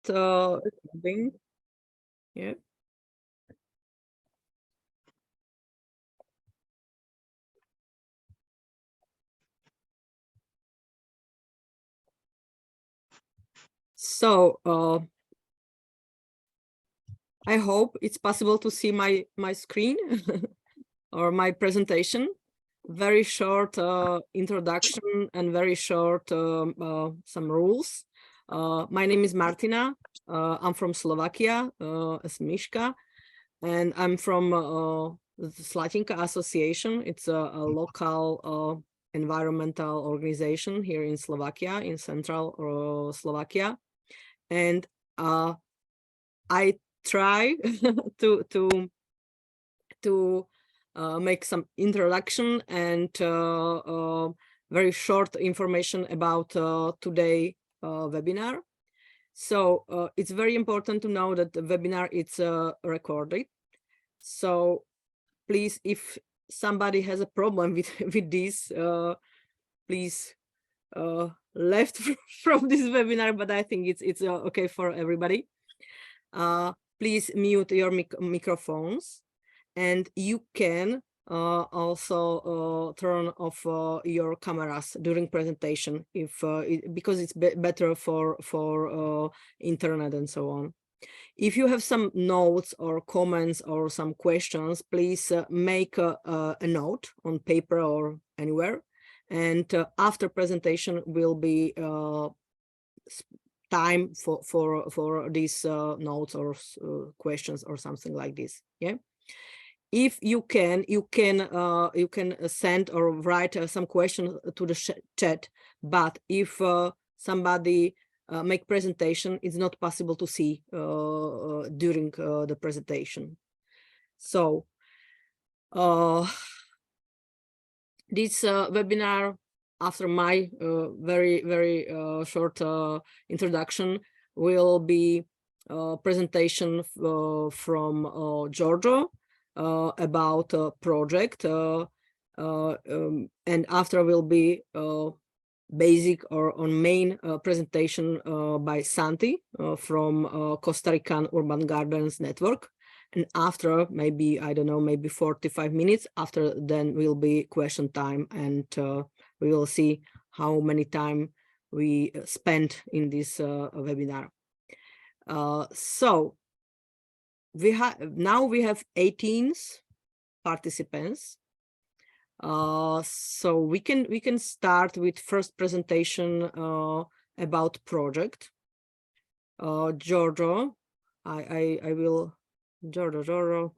recording. Yeah. So I hope it's possible to see my screen or my presentation. Very short introduction and very short some rules. My name is Martina. I'm from Slovakia, as Miška, and I'm from the Slatinka Association. It's a local environmental organization here in Slovakia, in central Slovakia. And I try to make some introduction and very short information about today webinar. So it's very important to know that the webinar is recorded. So please, if somebody has a problem with this, please left from this webinar, but I think it's okay for everybody. Please mute your microphones, and you can also turn off your cameras during presentation because it's better for internet and so on. If you have some notes or comments or some questions, please make a note on paper or anywhere. And after presentation will be time for these notes or questions or something like this. Yeah. If you can send or write some questions to the chat, but if somebody make presentation, it's not possible to see during the presentation. So this webinar, after my very short introduction, will be a presentation from Giorgio about a project, and after will be basic or on main presentation by Santi from Costa Rican Urban Gardens Network. And after maybe, I don't know, maybe 45 minutes after, then will be question time, and we will see how many time we spent in this webinar. So now we have 18 participants. So we can start with first presentation about project. Giorgio, I will. Giorgio,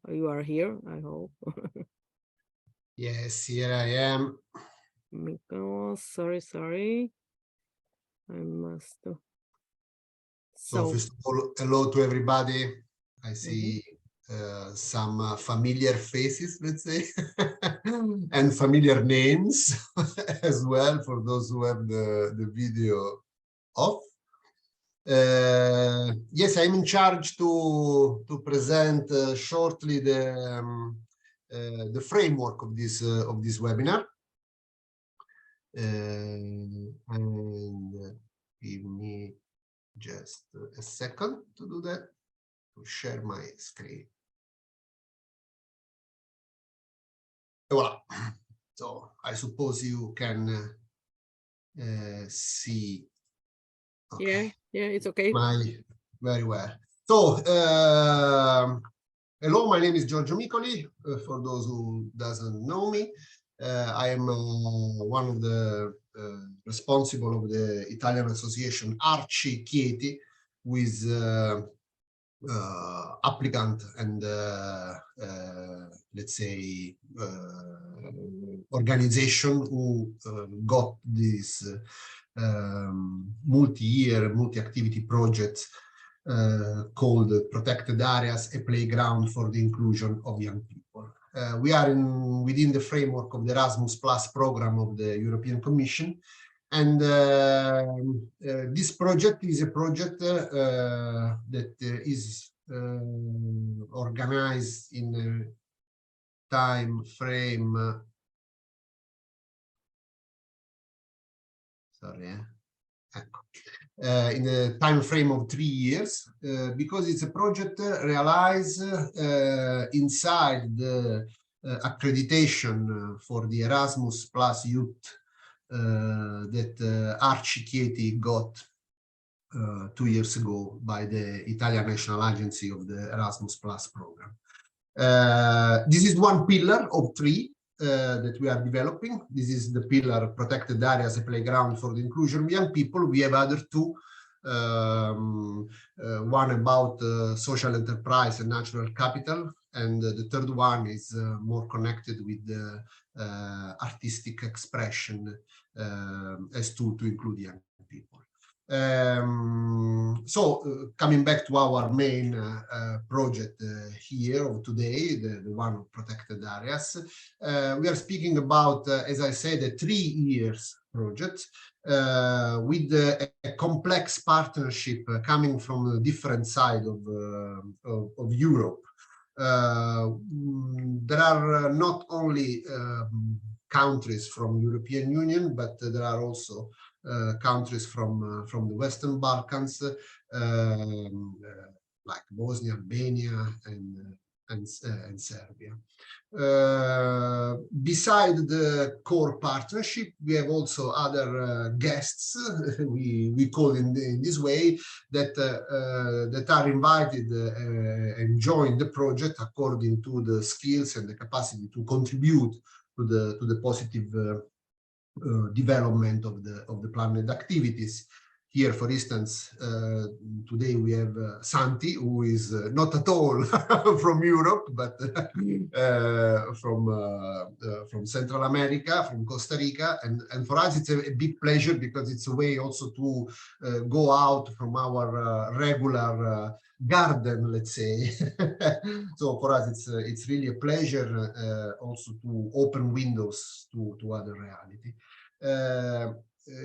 you are here, I hope. Yes, here I am. Oh, sorry. I must. So first of all, hello to everybody. I see some familiar faces, let's say, and familiar names as well for those who have the video off. Yes, I'm in charge to present shortly the framework of this webinar. And give me just a second to do that, to share my screen. Voila. So I suppose you can see. Okay. Yeah, it's okay. Very well. So hello, my name is Giorgio Micoli. For those who doesn't know me, I am one of the responsible of the Italian association ARCI Chieti, with applicant and let's say organization who got this multi-year, multi-activity project called Protected Areas, a Playground for the Inclusion of Young People. We are within the framework of the Erasmus Plus program of the European Commission, and this project is a project that is organized in a time frame. Sorry, ecco. in a time frame of 3 years, because it's a project realized inside the accreditation for the Erasmus Plus Youth that ARCI Chieti got 2 years ago by the Italian National Agency of the Erasmus Plus program. This is one pillar of 3 that we are developing. This is the pillar protected areas, a playground for the inclusion of young people. We have other 2, one about social enterprise and natural capital, and the third one is more connected with the artistic expression as to include young people. Coming back to our main project here of today, the one of protected areas, we are speaking about, as I said, a 3 years project with a complex partnership coming from a different side of Europe. There are not only countries from European Union, but there are also countries from the Western Balkans, like Bosnia, Albania, and Serbia. Beside the core partnership, we have also other guests, we call in this way, that are invited and join the project according to the skills and the capacity to contribute to the positive development of the planned activities. Here, for instance, today we have Santi, who is not at all from Europe, but from Central America, from Costa Rica, and for us it's a big pleasure, because it's a way also to go out from our regular garden, let's say. So for us it's really a pleasure also to open windows to other reality.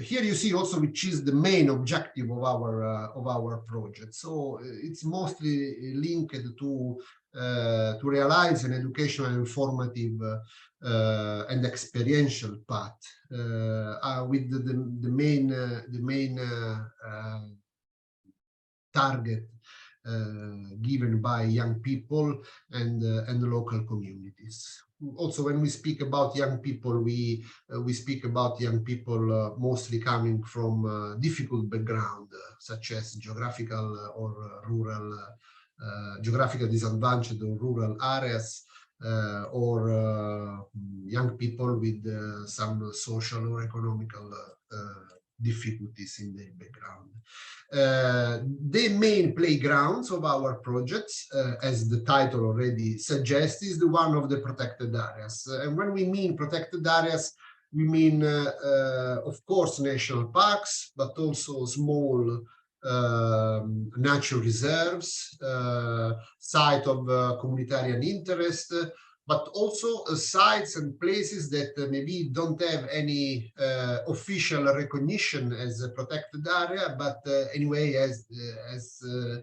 Here you see also which is the main objective of our project. So it's mostly linked to realize an educational, informative, and experiential path with the main target given by young people and the local communities. Also, when we speak about young people, we speak about young people mostly coming from difficult background, such as geographical or rural, geographical disadvantaged or rural areas, or young people with some social or economical difficulties in their background. The main playgrounds of our projects, as the title already suggests, is the one of the protected areas. And when we mean protected areas, we mean, of course, national parks, but also small natural reserves, site of communitarian interest, but also sites and places that maybe don't have any official recognition as a protected area, but anyway as a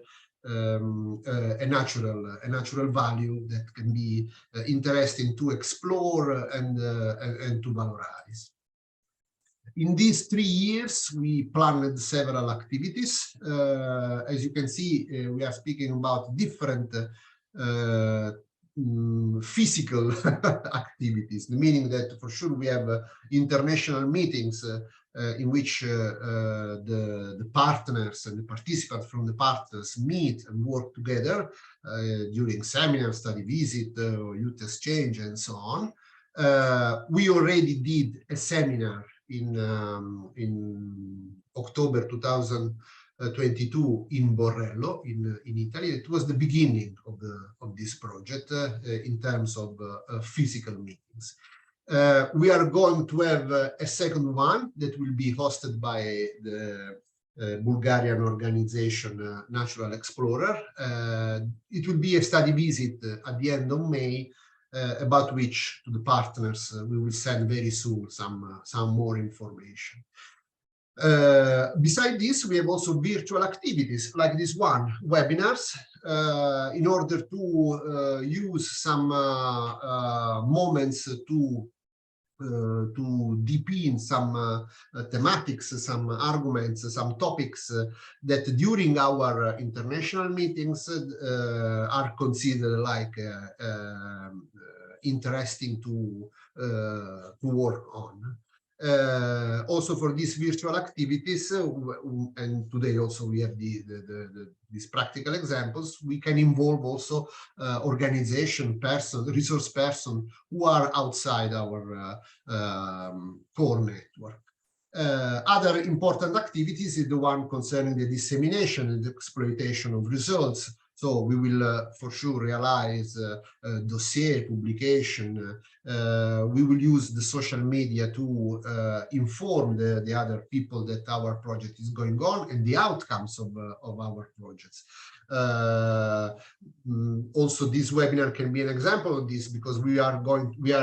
natural value that can be interesting to explore and to valorize. In these 3 years, we planned several activities. As you can see, we are speaking about different physical activities, meaning that for sure we have international meetings in which the partners and the participants from the partners meet and work together during seminars, study visit, youth exchange, and so on. We already did a seminar in October 2022 in Borrello, in Italy. It was the beginning of this project in terms of physical meetings. We are going to have a second one that will be hosted by the Bulgarian organization Natural Explorer. It will be a study visit at the end of May, about which to the partners we will send very soon some more information. Beside this, we have also virtual activities like this one, webinars, in order to use some moments to to deepen some thematics, some arguments, some topics that during our international meetings are considered like interesting to work on. Also for these virtual activities, and today also we have these practical examples, we can involve also organization person, resource person who are outside our core network. Other important activities is the one concerning the dissemination and the exploitation of results. So we will for sure realize dossier publication. We will use the social media to inform the other people that our project is going on and the outcomes of our projects. Also, this webinar can be an example of this, because we are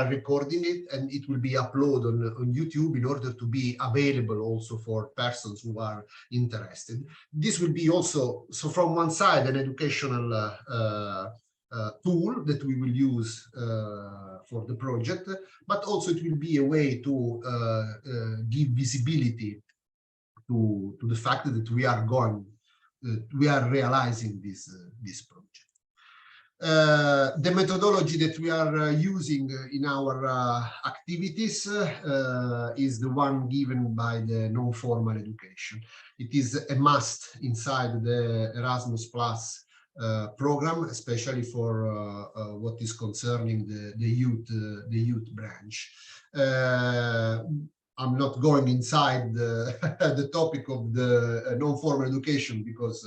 recording it and it will be uploaded on YouTube in order to be available also for persons who are interested. This will be also, so from one side, an educational tool that we will use for the project, but also it will be a way to give visibility to the fact that we are realizing this project. The methodology that we are using in our activities is the one given by the non-formal education. It is a must inside the Erasmus Plus program, especially for what is concerning the youth branch. I'm not going inside the topic of the non-formal education, because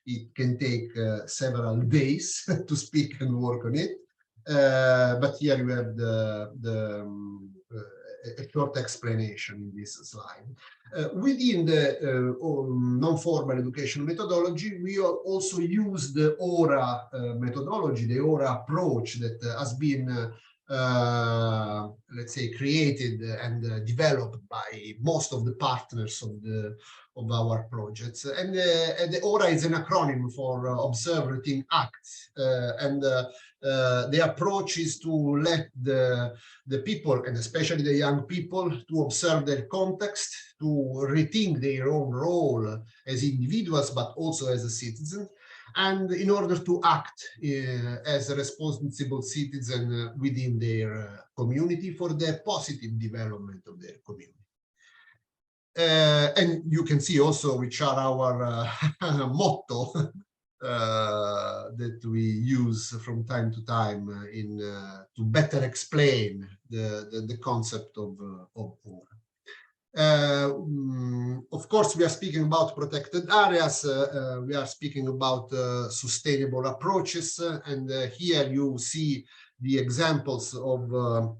it can take several days to speak and work on it. But here you have a short explanation in this slide. Within the non-formal education methodology, we also use the ORA methodology, the ORA approach that has been let's say created and developed by most of the partners of our projects. And the ORA is an acronym for Observe, Rethink, Act. And the approach is to let the people, and especially the young people, to observe their context, to rethink their own role as individuals, but also as a citizen, and in order to act as a responsible citizen within their community for the positive development of their community. And you can see also which are our motto that we use from time to time to better explain the concept of ORA. Of course, we are speaking about protected areas, we are speaking about sustainable approaches, and here you see the examples of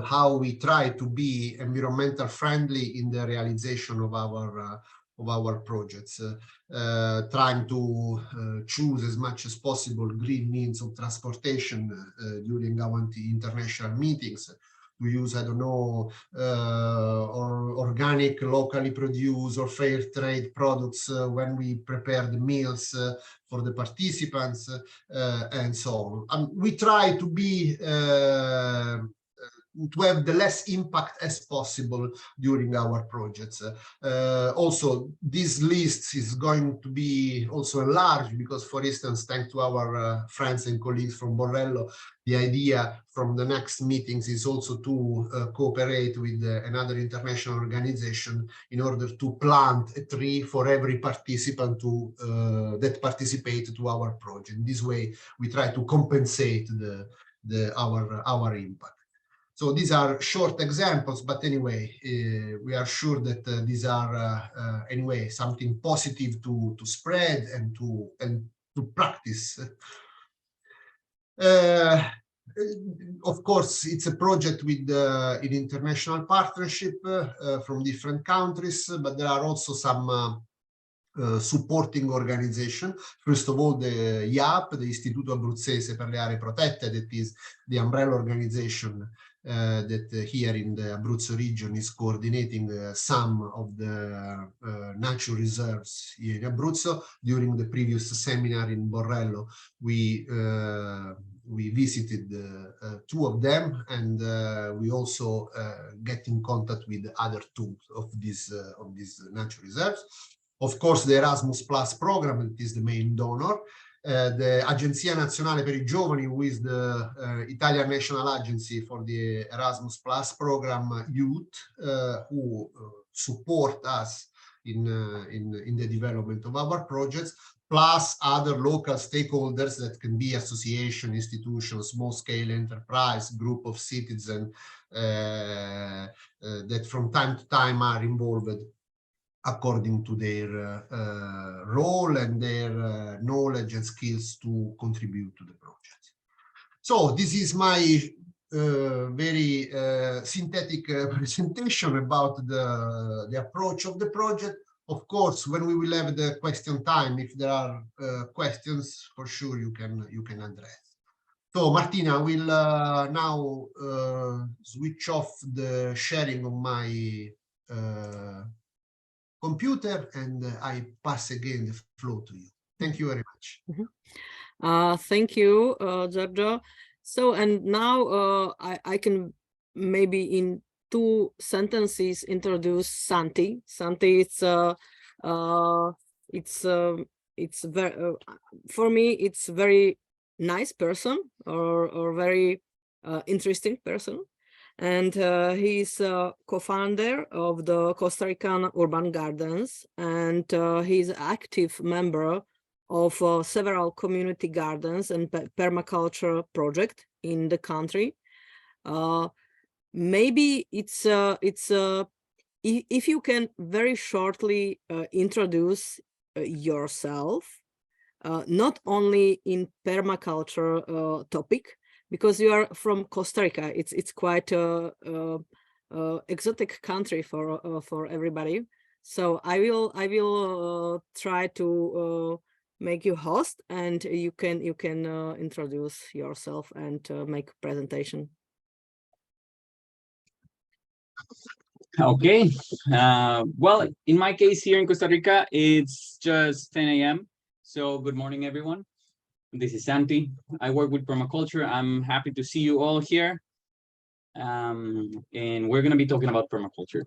how we try to be environmental friendly in the realization of our projects, trying to choose as much as possible green means of transportation during our international meetings. We use, I don't know, or organic, locally produced or fair trade products when we prepare the meals for the participants, and so on. We try to be to have the less impact as possible during our projects. Also, this list is going to be also enlarged because, for instance, thanks to our friends and colleagues from Borrello, the idea from the next meetings is also to cooperate with another international organization in order to plant a tree for every participant that participate to our project. This way, we try to compensate our impact. So these are short examples, but anyway, we are sure that these are anyway something positive to spread and to practice. Of course, it's a project with an international partnership from different countries, but there are also some supporting organization. First of all, the IAAP, the Istituto Abruzzese per le Aree Protette, that is the umbrella organization that here in the Abruzzo region is coordinating some of the natural reserves here in Abruzzo. During the previous seminar in Borrello, we we visited two of them, and we also get in contact with other two of these natural reserves. Of course, the Erasmus Plus program is the main donor. The Agenzia Nazionale per i Giovani, who is the Italian national agency for the Erasmus Plus program youth, who support us in the development of our projects, plus other local stakeholders that can be association, institutions, small-scale enterprise, group of citizens that from time to time are involved according to their role and their knowledge and skills to contribute to the project. So this is my very synthetic presentation about the approach of the project. Of course, when we will have the question time, if there are questions, for sure you can address. So Martina will now switch off the sharing of my computer, and I pass again the floor to you. Thank you very much. Thank you, Giorgio. So, and now I can maybe in 2 sentences introduce Santi. Santi, it's very for me it's very nice person, or very interesting person, and he's a co-founder of the Costa Rican urban gardens, and he's an active member of several community gardens and permaculture project in the country. Maybe it's if you can very shortly introduce yourself, not only in permaculture topic, because you are from Costa Rica. It's quite a exotic country for everybody. So I will try to make you host, and you can introduce yourself and make a presentation. Okay. Well, in my case here in Costa Rica, it's just 10 a.m. So good morning, everyone. This is Santi. I work with permaculture. I'm happy to see you all here. And we're going to be talking about permaculture.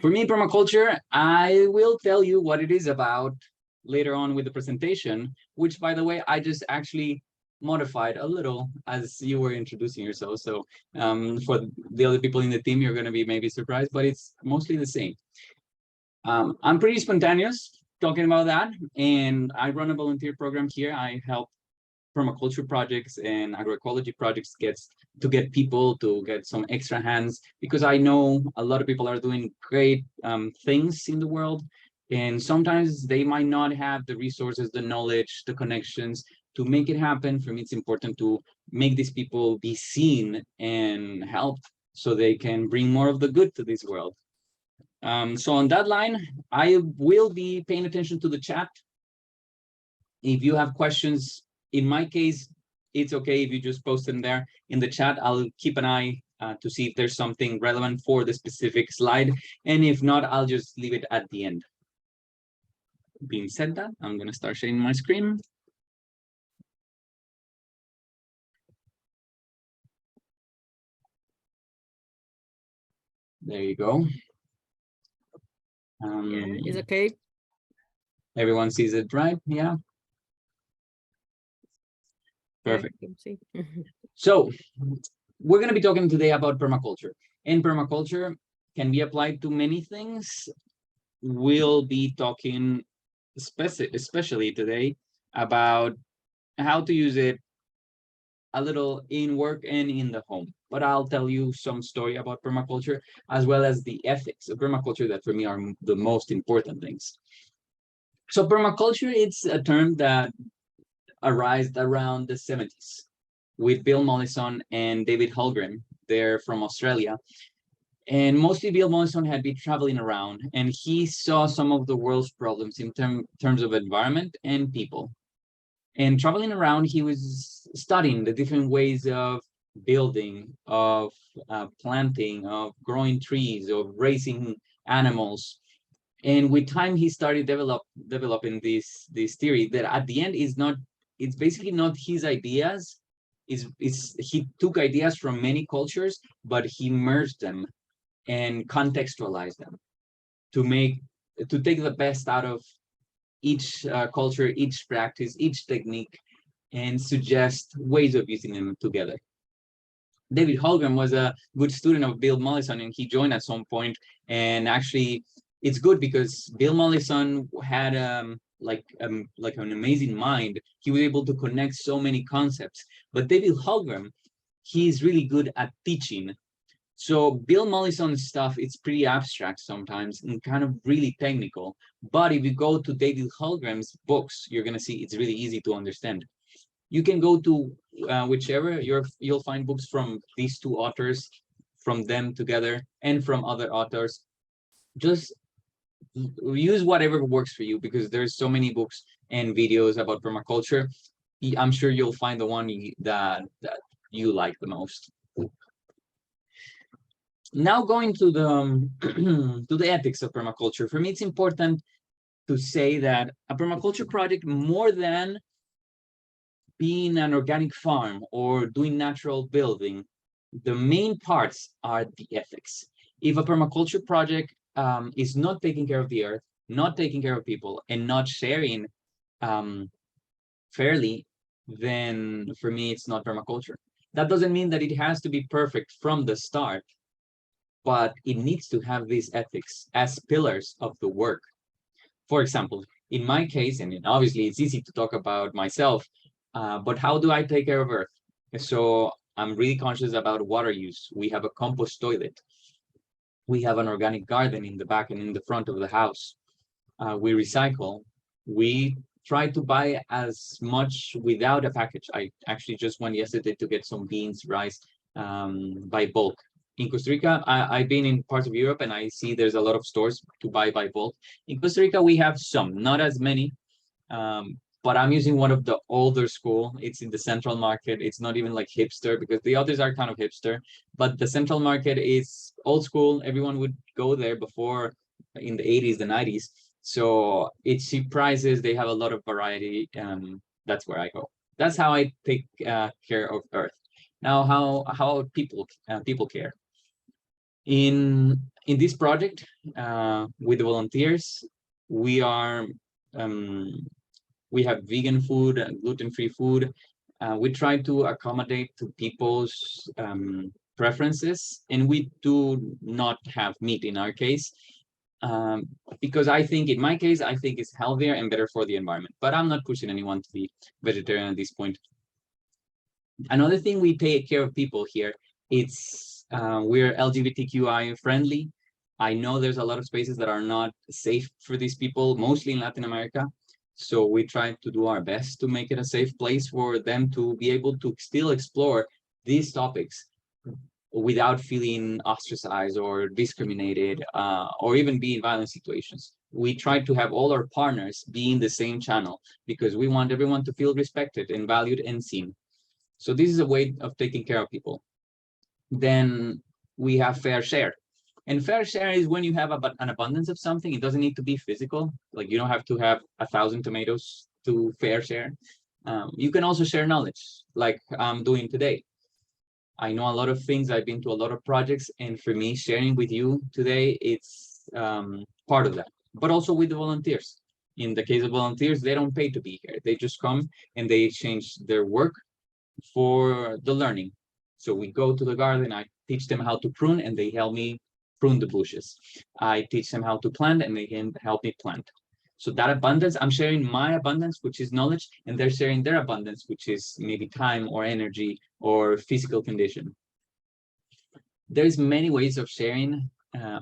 For me, permaculture, I will tell you what it is about later on with the presentation, which, by the way, I just actually modified a little as you were introducing yourself. So for the other people in the team, you're going to be maybe surprised, but it's mostly the same. I'm pretty spontaneous talking about that, and I run a volunteer program here. I help permaculture projects and agroecology projects to get people to get some extra hands, because I know a lot of people are doing great things in the world, and sometimes they might not have the resources, the knowledge, the connections to make it happen. For me, it's important to make these people be seen and helped so they can bring more of the good to this world. So on that line, I will be paying attention to the chat. If you have questions, in my case, it's okay if you just post them there in the chat. I'll keep an eye to see if there's something relevant for the specific slide. And if not, I'll just leave it at the end. Being said that, I'm going to start sharing my screen. There you go. Yeah, is okay. Everyone sees it, right? Yeah. Perfect. So we're going to be talking today about permaculture. And permaculture can be applied to many things. We'll be talking especially today about how to use it a little in work and in the home. But I'll tell you some story about permaculture, as well as the ethics of permaculture that for me are the most important things. So permaculture, it's a term that arose around the 70s with Bill Mollison and David Holmgren. They're from Australia. And mostly Bill Mollison had been traveling around, and he saw some of the world's problems in terms of environment and people. And traveling around, he was studying the different ways of building, of planting, of growing trees, of raising animals. And with time, he started developing this theory that at the end it's basically not his ideas, he took ideas from many cultures, but he merged them and contextualized them to take the best out of each culture, each practice, each technique, and suggest ways of using them together. David Holgram was a good student of Bill Mollison, and he joined at some point. And actually, it's good because Bill Mollison had like an amazing mind. He was able to connect so many concepts. But David Holgram, he's really good at teaching. So Bill Mollison's stuff, it's pretty abstract sometimes and kind of really technical. But if you go to David Holgram's books, you're going to see it's really easy to understand. You can go to whichever, you'll find books from these two authors, from them together, and from other authors. Just use whatever works for you, because there's so many books and videos about permaculture. I'm sure you'll find the one that you like the most. Now going to the to the ethics of permaculture. For me, it's important to say that a permaculture project, more than being an organic farm or doing natural building, the main parts are the ethics. If a permaculture project is not taking care of the earth, not taking care of people, and not sharing fairly, then for me, it's not permaculture. That doesn't mean that it has to be perfect from the start, but it needs to have these ethics as pillars of the work. For example, in my case, and obviously it's easy to talk about myself, but how do I take care of earth? So I'm really conscious about water use. We have a compost toilet. We have an organic garden in the back and in the front of the house. We recycle. We try to buy as much without a package. I actually just went yesterday to get some beans, rice by bulk. In Costa Rica, I've been in parts of Europe and I see there's a lot of stores to buy by bulk. In Costa Rica, we have some, not as many, but I'm using one of the older school. It's in the central market. It's not even like hipster, because the others are kind of hipster, but the central market is old school. Everyone would go there before in the 80s, the 90s. So it's cheap prices. They have a lot of variety. That's where I go. That's how I take care of earth. Now, how people care. In this project, with the volunteers, we have vegan food, gluten-free food. We try to accommodate to people's preferences, and we do not have meat in our case, because in my case, I think it's healthier and better for the environment. But I'm not pushing anyone to be vegetarian at this point. Another thing, we take care of people here. It's we're LGBTQI friendly. I know there's a lot of spaces that are not safe for these people, mostly in Latin America. So we try to do our best to make it a safe place for them to be able to still explore these topics without feeling ostracized or discriminated, or even be in violent situations. We try to have all our partners be in the same channel, because we want everyone to feel respected and valued and seen. So this is a way of taking care of people. Then we have fair share. And fair share is when you have an abundance of something. It doesn't need to be physical. Like, you don't have to have 1,000 tomatoes to fair share. You can also share knowledge, like I'm doing today. I know a lot of things. I've been to a lot of projects. And for me, sharing with you today, it's part of that. But also with the volunteers. In the case of volunteers, they don't pay to be here. They just come and they exchange their work for the learning. So we go to the garden, I teach them how to prune, and they help me prune the bushes. I teach them how to plant, and they can help me plant. So that abundance, I'm sharing my abundance, which is knowledge, and they're sharing their abundance, which is maybe time or energy or physical condition. There's many ways of sharing,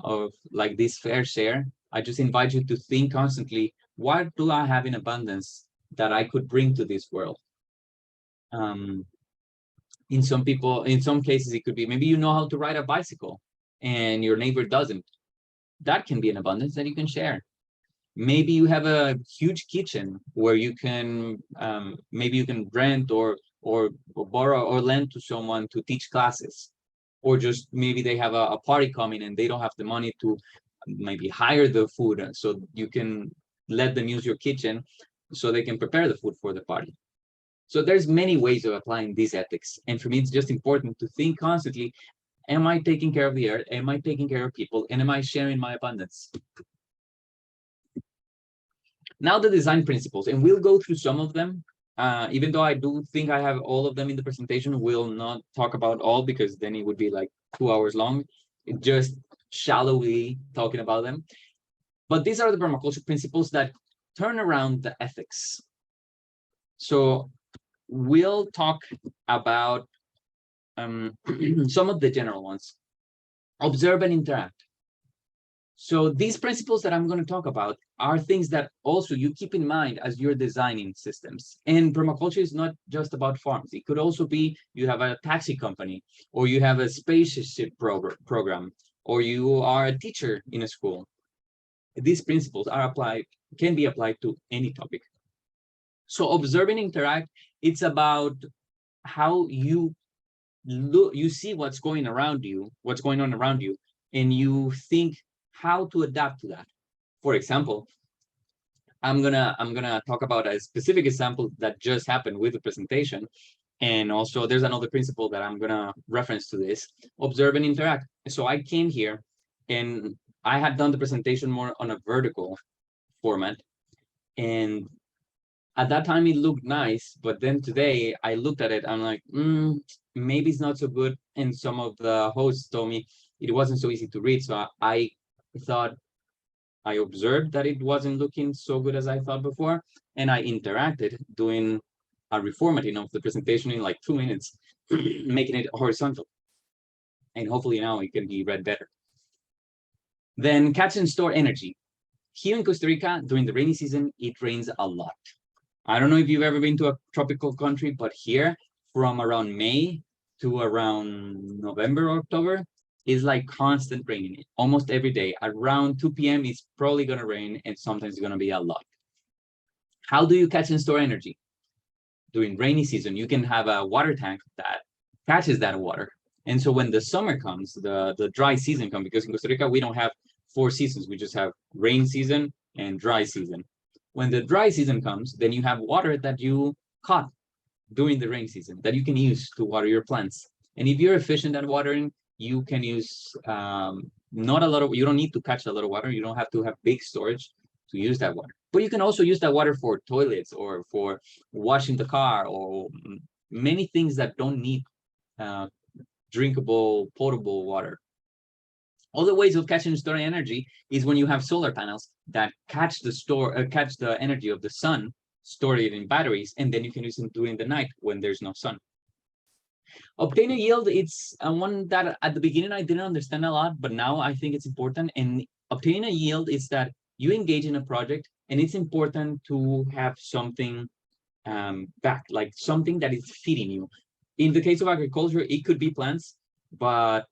of like this fair share. I just invite you to think constantly, what do I have in abundance that I could bring to this world? In some cases, it could be maybe you know how to ride a bicycle and your neighbor doesn't. That can be an abundance that you can share. Maybe you have a huge kitchen where you can, maybe you can rent or borrow or lend to someone to teach classes. Or just maybe they have a party coming and they don't have the money to maybe hire the food. So you can let them use your kitchen so they can prepare the food for the party. So there's many ways of applying these ethics. And for me, it's just important to think constantly, am I taking care of the earth? Am I taking care of people? And am I sharing my abundance? Now the design principles, and we'll go through some of them. Even though I do think I have all of them in the presentation, we'll not talk about all because then it would be like 2 hours long, just shallowly talking about them. But these are the permaculture principles that turn around the ethics. So we'll talk about some of the general ones. Observe and interact. So these principles that I'm going to talk about are things that also you keep in mind as you're designing systems. And permaculture is not just about farms. It could also be you have a taxi company, or you have a spaceship program, or you are a teacher in a school. These principles can be applied to any topic. So observe and interact, it's about how you see what's going on around you, and you think how to adapt to that. For example, I'm gonna talk about a specific example that just happened with the presentation, and also there's another principle that I'm gonna reference to this: observe and interact. So I came here, and I had done the presentation more on a vertical format, and at that time it looked nice, but then today I looked at it, I'm like, maybe it's not so good. And some of the hosts told me it wasn't so easy to read. So I observed that it wasn't looking so good as I thought before, and I interacted doing a reformatting of the presentation in like 2 minutes, making it horizontal. And hopefully now it can be read better. Then catch and store energy. Here in Costa Rica, during the rainy season, it rains a lot. I don't know if you've ever been to a tropical country, but here from around May to around November or October is like constant raining almost every day. Around 2 p.m. it's probably going to rain, and sometimes it's going to be a lot. How do you catch and store energy? During rainy season, you can have a water tank that catches that water. And so when the summer comes, the dry season comes, because in Costa Rica, we don't have 4 seasons. We just have rain season and dry season. When the dry season comes, then you have water that you caught during the rain season that you can use to water your plants. And if you're efficient at watering, you can use not a lot of, you don't need to catch a lot of water. You don't have to have big storage to use that water. But you can also use that water for toilets or for washing the car, or many things that don't need drinkable, potable water. Other ways of catching and storing energy is when you have solar panels that catch the energy of the sun, store it in batteries, and then you can use them during the night when there's no sun. Obtain a yield, it's one that at the beginning I didn't understand a lot, but now I think it's important. And obtaining a yield is that you engage in a project, and it's important to have something back, like something that is feeding you. In the case of agriculture, it could be plants, but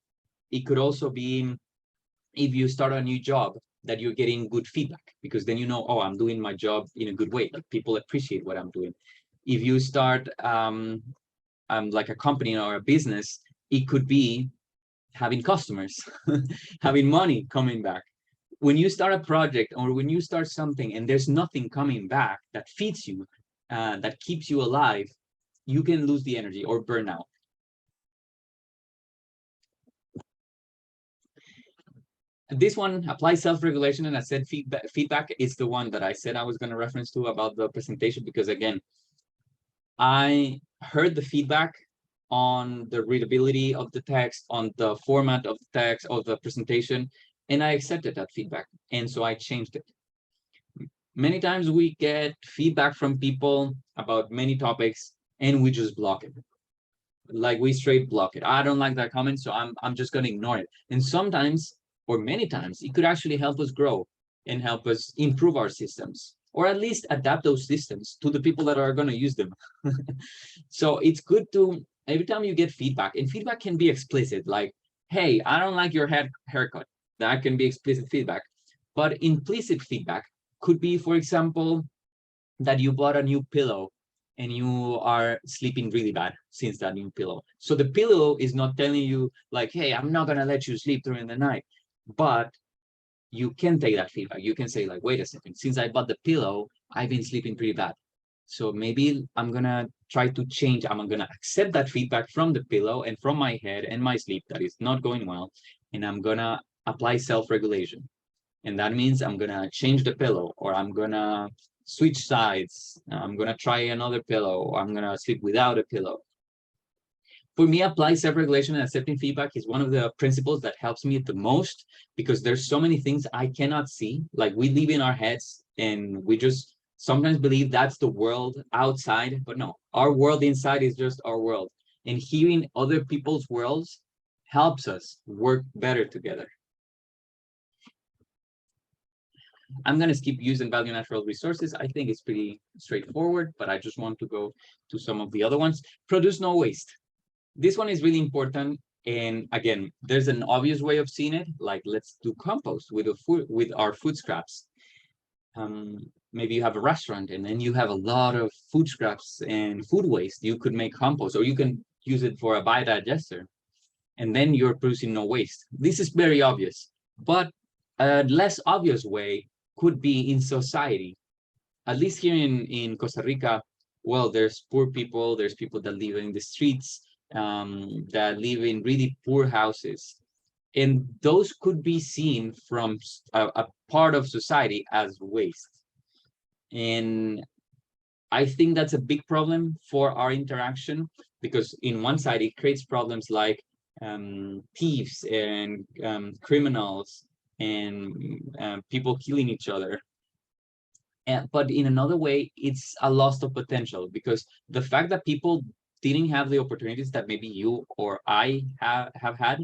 it could also be if you start a new job that you're getting good feedback, because then you know, oh, I'm doing my job in a good way, like people appreciate what I'm doing. If you start like a company or a business, it could be having customers, having money coming back. When you start a project or when you start something and there's nothing coming back that feeds you, that keeps you alive, you can lose the energy or burn out. This one applies self-regulation, and I said feedback is the one that I said I was going to reference to about the presentation, because again, I heard the feedback on the readability of the text, on the format of the text, of the presentation, and I accepted that feedback, and so I changed it. Many times we get feedback from people about many topics, and we just block it. Like we straight block it. I don't like that comment, so I'm just going to ignore it. And sometimes, or many times, it could actually help us grow and help us improve our systems, or at least adapt those systems to the people that are going to use them. So it's good to, every time you get feedback, and feedback can be explicit, like, hey, I don't like your haircut. That can be explicit feedback. But implicit feedback could be, for example, that you bought a new pillow and you are sleeping really bad since that new pillow. So the pillow is not telling you like, hey, I'm not going to let you sleep during the night. But you can take that feedback. You can say like, wait a second, since I bought the pillow, I've been sleeping pretty bad. So maybe I'm going to try to change. I'm going to accept that feedback from the pillow and from my head and my sleep that is not going well. And I'm going to apply self-regulation. And that means I'm going to change the pillow, or I'm going to switch sides. I'm going to try another pillow, or I'm going to sleep without a pillow. For me, apply self-regulation and accepting feedback is one of the principles that helps me the most, because there's so many things I cannot see. Like, we live in our heads and we just sometimes believe that's the world outside, but no, our world inside is just our world. And hearing other people's worlds helps us work better together. I'm going to skip use and value natural resources. I think it's pretty straightforward, but I just want to go to some of the other ones. Produce no waste. This one is really important. And again, there's an obvious way of seeing it, like let's do compost with our food scraps. Maybe you have a restaurant and then you have a lot of food scraps and food waste. You could make compost, or you can use it for a biodigester, and then you're producing no waste. This is very obvious, but a less obvious way could be in society. At least here in Costa Rica, well, there's poor people, there's people that live in the streets, that live in really poor houses. And those could be seen from a part of society as waste. And I think that's a big problem for our interaction, because in one side, it creates problems like thieves and criminals and people killing each other. But in another way, it's a loss of potential, because the fact that people didn't have the opportunities that maybe you or I have had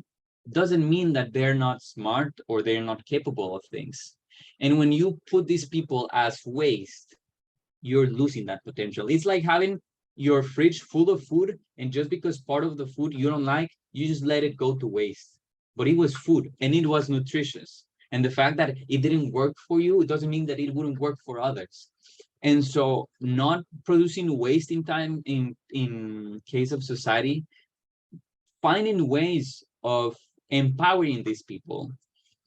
doesn't mean that they're not smart or they're not capable of things. And when you put these people as waste, you're losing that potential. It's like having your fridge full of food, and just because part of the food you don't like, you just let it go to waste. But it was food and it was nutritious. And the fact that it didn't work for you, it doesn't mean that it wouldn't work for others. And so not producing waste in time in case of society, finding ways of empowering these people,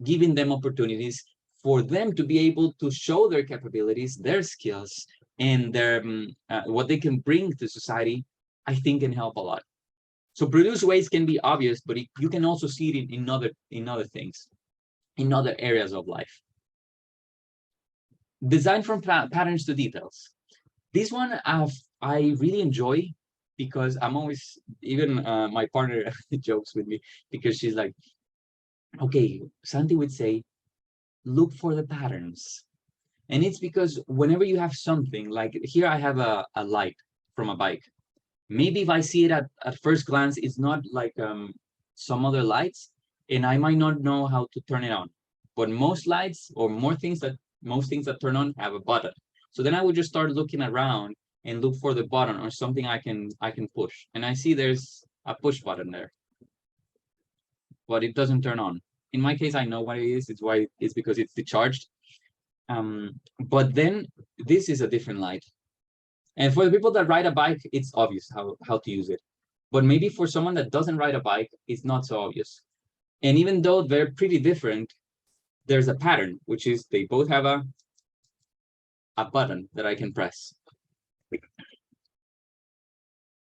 giving them opportunities for them to be able to show their capabilities, their skills, and their what they can bring to society, I think can help a lot. So produce waste can be obvious, but you can also see it in other things, in other areas of life. Design from patterns to details. This one I really enjoy, because I'm always, even my partner jokes with me, because she's like, okay, Santi would say, look for the patterns. And it's because whenever you have something, like here I have a light from a bike. Maybe if I see it at first glance, it's not like some other lights, and I might not know how to turn it on. But most lights, or most things that turn on, have a button. So then I would just start looking around and look for the button or something I can push. And I see there's a push button there, but it doesn't turn on. In my case, I know what it is. It's because it's decharged. But then this is a different light. And for the people that ride a bike, it's obvious how to use it. But maybe for someone that doesn't ride a bike, it's not so obvious. And even though they're pretty different, there's a pattern, which is they both have a button that I can press.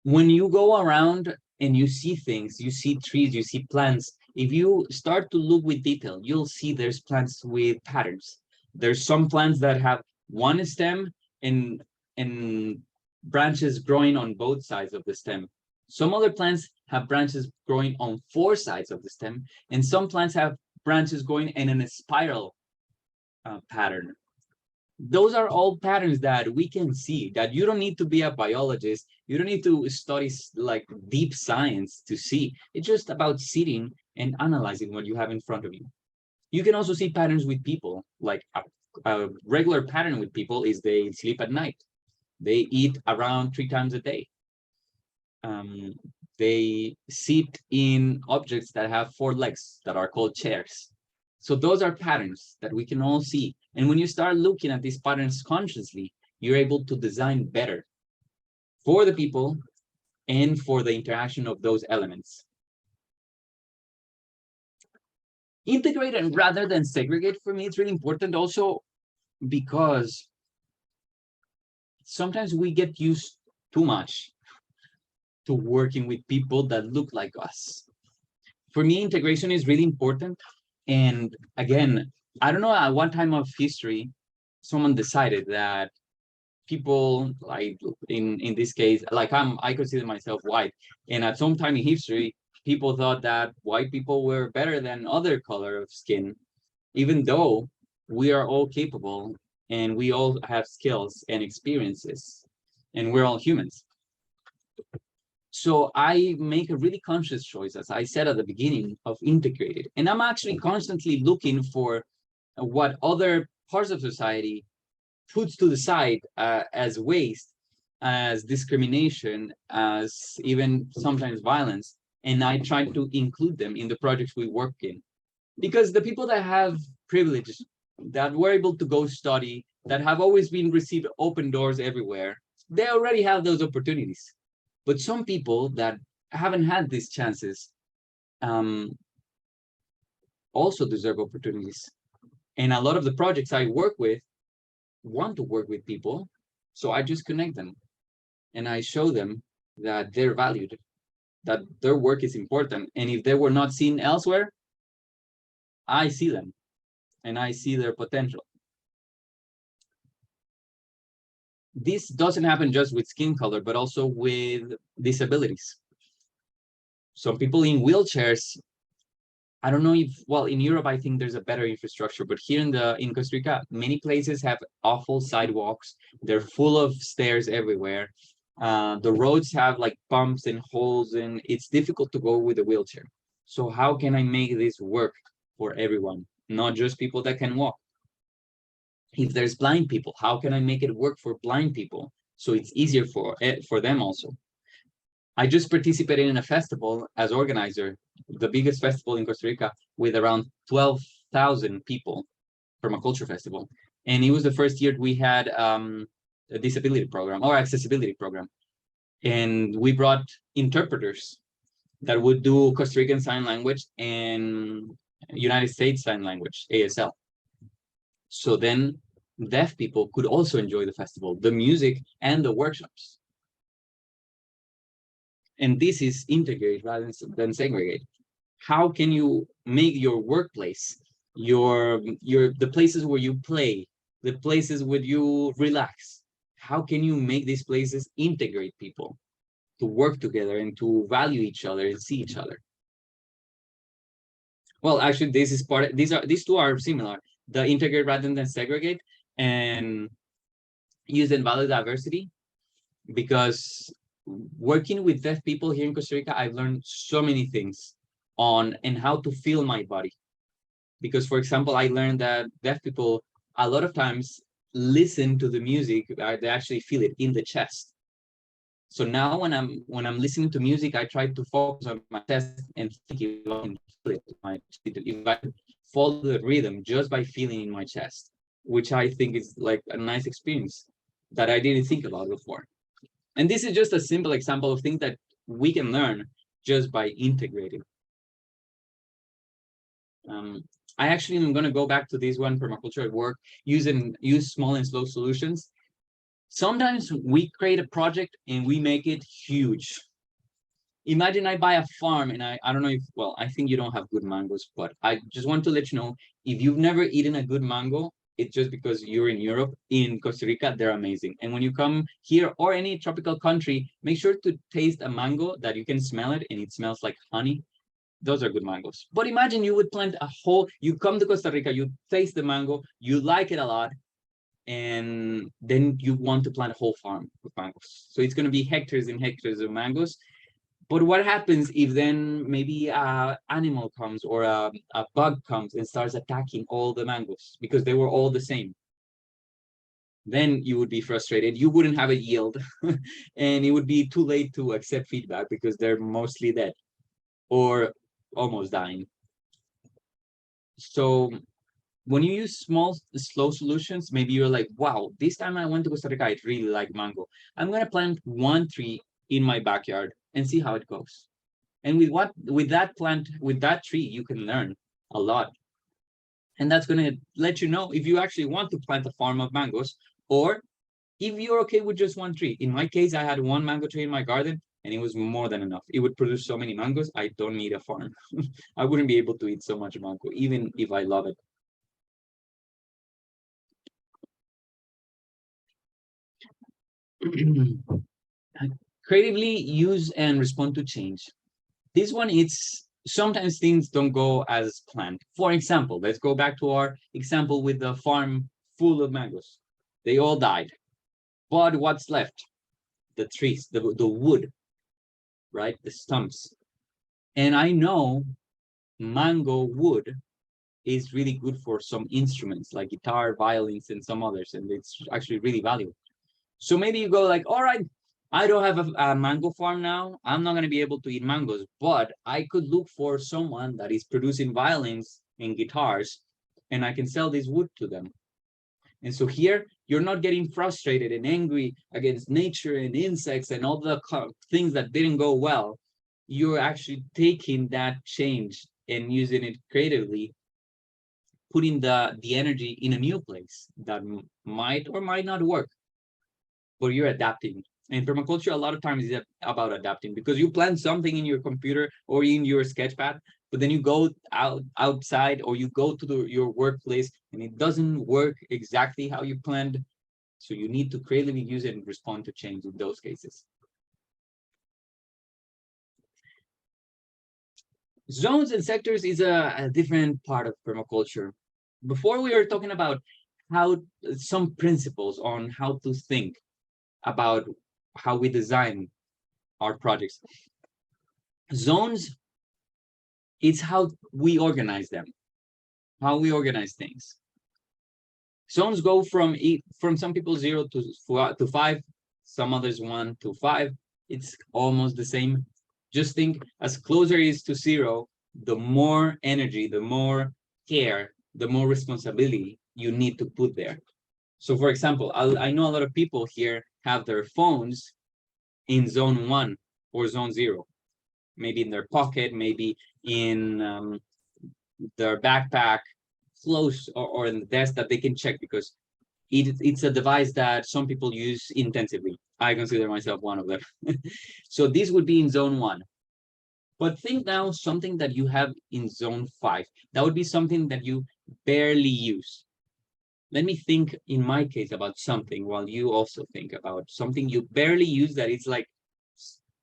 When you go around and you see things, you see trees, you see plants, if you start to look with detail, you'll see there's plants with patterns. There's some plants that have one stem and branches growing on both sides of the stem. Some other plants have branches growing on 4 sides of the stem, and some plants have branches going in a spiral pattern. Those are all patterns that we can see, that you don't need to be a biologist. You don't need to study like deep science to see. It's just about sitting and analyzing what you have in front of you. You can also see patterns with people. Like a regular pattern with people is they sleep at night. They eat around 3 times a day. They sit in objects that have 4 legs that are called chairs. So those are patterns that we can all see. And when you start looking at these patterns consciously, you're able to design better for the people and for the interaction of those elements. Integrate and rather than segregate, for me, it's really important also because sometimes we get used too much to working with people that look like us. For me, integration is really important. And again, I don't know at what time of history someone decided that people, like in this case, like I consider myself white, and at some time in history, people thought that white people were better than other color of skin, even though we are all capable and we all have skills and experiences, and we're all humans. So I make a really conscious choice, as I said at the beginning, of integrated. And I'm actually constantly looking for what other parts of society puts to the side as waste, as discrimination, as even sometimes violence. And I try to include them in the projects we work in. Because the people that have privilege, that were able to go study, that have always been received open doors everywhere, they already have those opportunities. But some people that haven't had these chances also deserve opportunities. And a lot of the projects I work with want to work with people, so I just connect them and I show them that they're valued, that their work is important. And if they were not seen elsewhere, I see them and I see their potential. This doesn't happen just with skin color, but also with disabilities. Some people in wheelchairs, I don't know if, well, in Europe, I think there's a better infrastructure, but here in Costa Rica, many places have awful sidewalks. They're full of stairs everywhere. The roads have like bumps and holes, and it's difficult to go with a wheelchair. So how can I make this work for everyone, not just people that can walk? If there's blind people, how can I make it work for blind people so it's easier for them also? I just participated in a festival as organizer, the biggest festival in Costa Rica, with around 12,000 people, Permaculture Festival. And it was the first year we had a disability program or accessibility program. And we brought interpreters that would do Costa Rican Sign Language and United States Sign Language, ASL. So then deaf people could also enjoy the festival, the music and the workshops. And this is integrate rather than segregate. How can you make your workplace, the places where you play, the places where you relax, how can you make these places integrate people to work together and to value each other and see each other? Well, actually, this is part of, these two are similar. The integrate rather than segregate, and use and value diversity, because working with deaf people here in Costa Rica, I've learned so many things on and how to feel my body. Because, for example, I learned that deaf people a lot of times listen to the music, they actually feel it in the chest. So now when I'm listening to music, I try to focus on my chest and think if I can feel it, if I follow the rhythm just by feeling in my chest, which I think is like a nice experience that I didn't think about before. And this is just a simple example of things that we can learn just by integrating. I actually am going to go back to this one, permaculture at work, use small and slow solutions. Sometimes we create a project and we make it huge. Imagine I buy a farm and I don't know if, well, I think you don't have good mangoes, but I just want to let you know, if you've never eaten a good mango, it's just because you're in Europe. In Costa Rica, they're amazing. And when you come here or any tropical country, make sure to taste a mango that you can smell it and it smells like honey. Those are good mangoes. But imagine you would plant a whole, you come to Costa Rica, you taste the mango, you like it a lot, and then you want to plant a whole farm with mangoes. So it's going to be hectares and hectares of mangoes. But what happens if then maybe an animal comes or a bug comes and starts attacking all the mangoes because they were all the same? Then you would be frustrated. You wouldn't have a yield and it would be too late to accept feedback because they're mostly dead or almost dying. So when you use small, slow solutions, maybe you're like, wow, this time I went to Costa Rica, I really like mango. I'm going to plant one tree in my backyard and see how it goes. And with that tree, you can learn a lot. And that's going to let you know if you actually want to plant a farm of mangoes or if you're okay with just one tree. In my case, I had one mango tree in my garden and it was more than enough. It would produce so many mangoes. I don't need a farm. I wouldn't be able to eat so much mango, even if I love it. Creatively use and respond to change. This one, it's sometimes things don't go as planned. For example, let's go back to our example with the farm full of mangoes. They all died. But what's left? The trees, the wood, right? The stumps. And I know mango wood is really good for some instruments like guitar, violins, and some others, and it's actually really valuable. So maybe you go like, all right, I don't have a mango farm now. I'm not going to be able to eat mangoes, but I could look for someone that is producing violins and guitars, and I can sell this wood to them. And so here, you're not getting frustrated and angry against nature and insects and all the things that didn't go well. You're actually taking that change and using it creatively, putting the energy in a new place that might or might not work, but you're adapting. And permaculture, a lot of times, is about adapting, because you plan something in your computer or in your sketchpad, but then you go outside or you go to your workplace and it doesn't work exactly how you planned. So you need to creatively use it and respond to change in those cases. Zones and sectors is a different part of permaculture. Before, we were talking about how some principles on how to think about how we design our projects. Zones, it's how we organize them, how we organize things. Zones go from some people 0 to 5, some others 1 to 5. It's almost the same. Just think, as closer is to 0, the more energy, the more care, the more responsibility you need to put there. So for example, I know a lot of people here have their phones in zone 1 or zone 0, maybe in their pocket, maybe in their backpack, close, or in the desk that they can check, because it's a device that some people use intensively. I consider myself one of them. So this would be in zone 1. But think now something that you have in zone 5. That would be something that you barely use. Let me think, in my case, about something while you also think about something you barely use, that it's like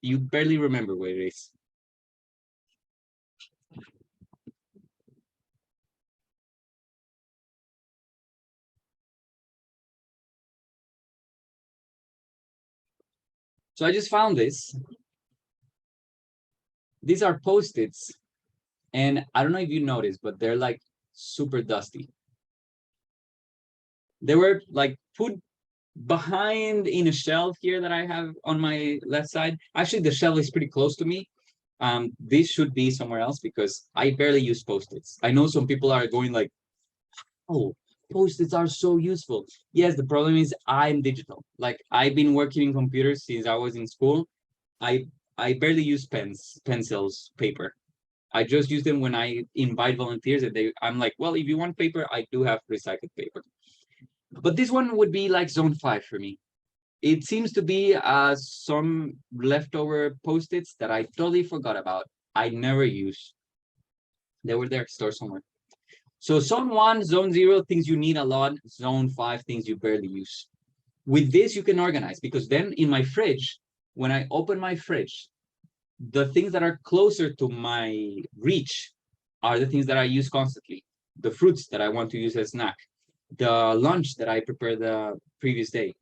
you barely remember where it is. So I just found this. These are Post-its, and I don't know if you noticed, but they're like super dusty. They were like put behind in a shelf here that I have on my left side. Actually, the shelf is pretty close to me. This should be somewhere else because I barely use Post-its. I know some people are going like, oh, Post-its are so useful. Yes, the problem is I'm digital. Like, I've been working in computers since I was in school. I barely use pens, pencils, paper. I just use them when I invite volunteers, and I'm like, well, if you want paper, I do have recycled paper. But this one would be like zone 5 for me. It seems to be some leftover Post-its that I totally forgot about. I never use. They were there, stored somewhere. So zone 1, zone 0, things you need a lot. Zone 5, things you barely use. With this, you can organize, because then in my fridge, when I open my fridge, the things that are closer to my reach are the things that I use constantly. The fruits that I want to use as a snack, the lunch that I prepared the previous day.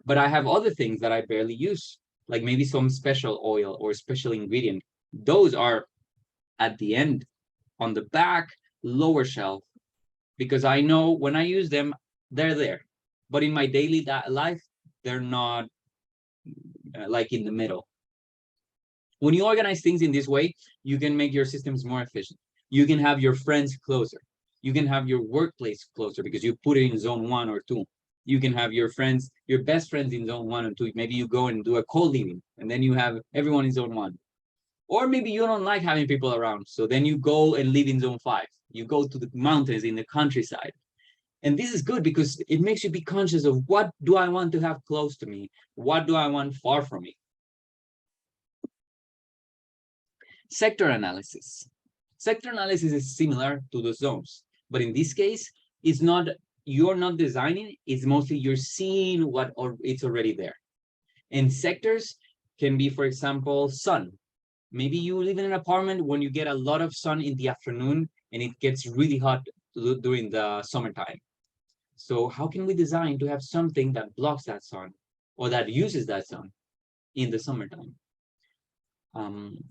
But I have other things that I barely use, like maybe some special oil or special ingredient. Those are at the end, on the back, lower shelf, because I know when I use them, they're there. But in my daily life, they're not like in the middle. When you organize things in this way, you can make your systems more efficient. You can have your friends closer. You can have your workplace closer because you put it in zone 1 or 2. You can have your friends, your best friends in zone 1 and 2. Maybe you go and do a co-living, and then you have everyone in zone 1. Or maybe you don't like having people around, so then you go and live in zone 5. You go to the mountains in the countryside. And this is good because it makes you be conscious of, what do I want to have close to me? What do I want far from me? Sector analysis. Sector analysis is similar to the zones, but in this case, it's not, you're not designing, it's mostly you're seeing what it's already there. And sectors can be, for example, sun. Maybe you live in an apartment when you get a lot of sun in the afternoon and it gets really hot during the summertime. So how can we design to have something that blocks that sun or that uses that sun in the summertime?